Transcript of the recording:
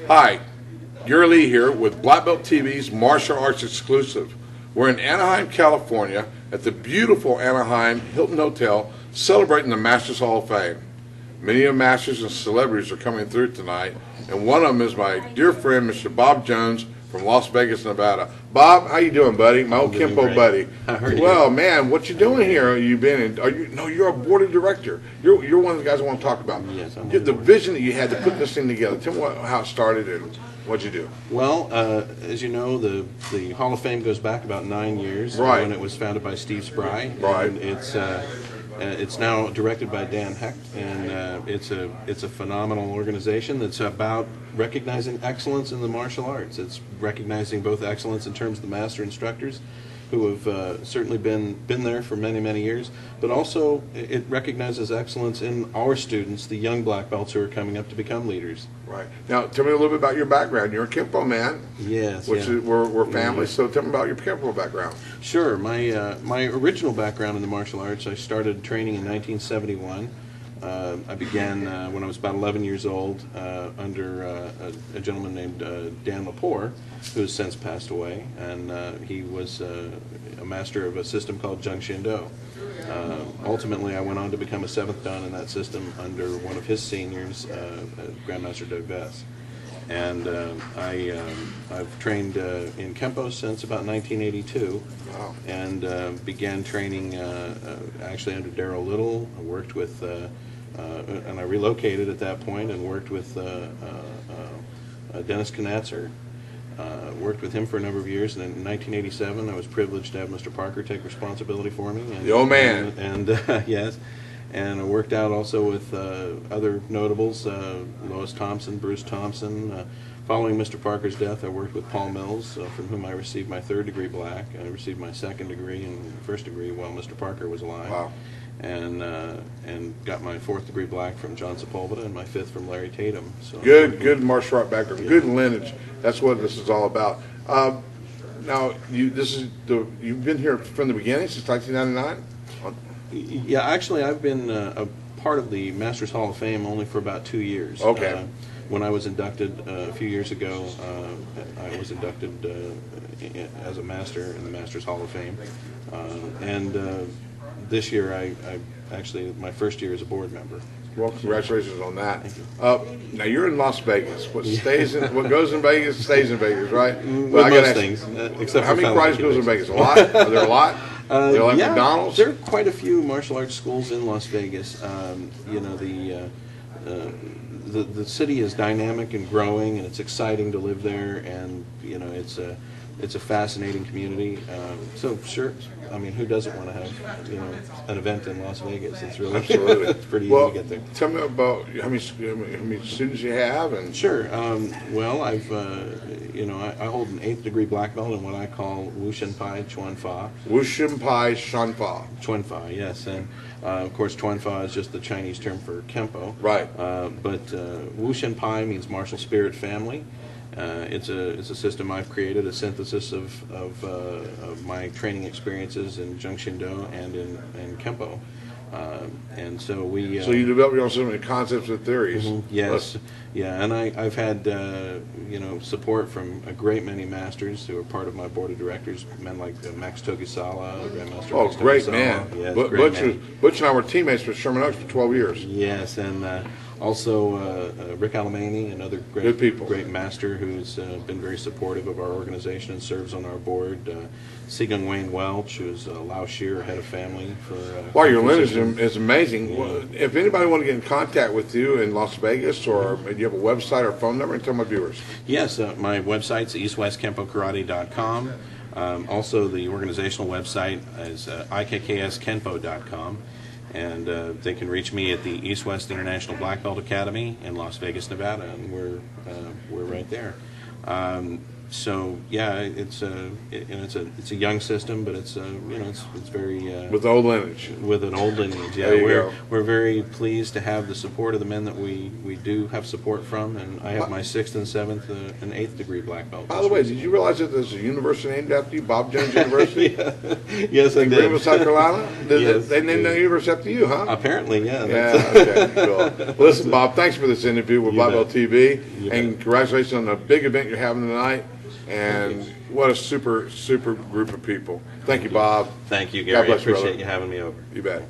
Hi, Gary Lee here with Black Belt TV's Martial Arts Exclusive. We're in Anaheim, California at the beautiful Anaheim Hilton Hotel celebrating the Masters Hall of Fame. Many of the Masters and celebrities are coming through tonight, and one of them is my dear friend, Mr. Bob Jones from Las Vegas, Nevada. Bob, how you doing, buddy? My old Kempo buddy. Well, man, what you doing here? You're a board of director. You're one of the guys I want to talk about. Yes, I'm the vision that you had to put this thing together. Tell me how it started and what'd you do. Well, as you know, the Hall of Fame goes back about 9 years. Right. When it was founded by Steve Spry. Right. And it's now directed by Dan Hecht, and it's a phenomenal organization that's about recognizing excellence in the martial arts. It's recognizing both excellence in terms of the master instructors, who have certainly been there for many, many years, but also it recognizes excellence in our students, the young black belts who are coming up to become leaders. Right. Now, tell me a little bit about your background. You're a Kempo man. Yes. We're family, so tell me about your Kempo background. Sure. My original background in the martial arts, I started training in 1971. I began when I was about 11 years old under a gentleman named Dan Lepore, who has since passed away, and he was a master of a system called Jung Shin Do. Ultimately, I went on to become a 7th Dan in that system under one of his seniors, Grandmaster Doug Bess. And I've trained in Kempo since about 1982. Wow. And began training actually under Darryl Little. I worked with, and I relocated at that point and worked with Dennis Knatzer. Worked with him for a number of years, and in 1987 I was privileged to have Mr. Parker take responsibility for me. And, the old man. And yes. And I worked out also with other notables, Lois Thompson, Bruce Thompson. Following Mr. Parker's death, I worked with Paul Mills, from whom I received my 3rd degree black. I received my 2nd degree and 1st degree while Mr. Parker was alive. Wow. And got my 4th degree black from John Sepulveda and my 5th from Larry Tatum. So good martial art background, good lineage. That's what this is all about. Now, you've been here from the beginning, since 1999? Yeah, actually, I've been a part of the Masters Hall of Fame only for about 2 years. Okay. When I was inducted a few years ago, I was inducted as a master in the Masters Hall of Fame. This year, I actually, my first year as a board member. Well, congratulations on that. Thank you. Now, you're in Las Vegas. What goes in Vegas stays in Vegas, right? Well, most things, except how for many prizes goes in Vegas? A lot? Are there a lot? They're like yeah, McDonald's? There are quite a few martial arts schools in Las Vegas. The city is dynamic and growing, and it's exciting to live there, and it's a fascinating community. So sure, I mean, who doesn't want to have an event in Las Vegas? It's really absolutely. It's pretty easy to get there. Tell me about how many students you have, and sure. Well, I've I hold an 8th degree black belt in what I call Wushen Pai Chuan Fa. Wushen Pai Chuan Fa. Chuan Fa, yes, and of course Chuan Fa is just the Chinese term for Kempo. Right. But Wushen Pai means martial spirit family. It's a system I've created, a synthesis of my training experiences in Jung Shin Do and in Kempo. And so we. So you develop your own system of concepts and theories. Mm-hmm, yes, yeah, and I've had support from a great many masters who are part of my board of directors. Men like Max Togisawa, Grandmaster. Oh, Max great Togisawa. man! Yes, Butch and I were teammates with Sherman Oaks for 12 years. Yes, and also Rick Alamany, another great master who's been very supportive of our organization and serves on our board. Seagung Wayne Welch, who's Lao Shear, head of family for. Wow, your lineage is amazing. Yeah. Well, if anybody want to get in contact with you in Las Vegas, or do you have a website or phone number, and tell my viewers. Yes, my website's eastwestkempokarate.com. Also, the organizational website is ikkkskenpo.com. And they can reach me at the East West International Black Belt Academy in Las Vegas, Nevada, and we're right there. So yeah, it's a young system, but it's very With old lineage. with an old lineage. Yeah, There you go. we're very pleased to have the support of the men that we do have support from, and I have my 6th and 7th and 8th degree black belt. By the way, did you realize that there's a university named after you, Bob Jones University? Yes, I In did. Greenville, South Carolina? Yes, They named the university after you, huh? Apparently, yeah. Yeah, okay, cool. Well, listen, Bob, thanks for this interview with You Black Belt bet. TV, You and bet. congratulations on the big event you're having tonight, and what a super group of people. Thank you, Bob. Thank you, God Gary. I bless you, appreciate brother. you having me over. You bet.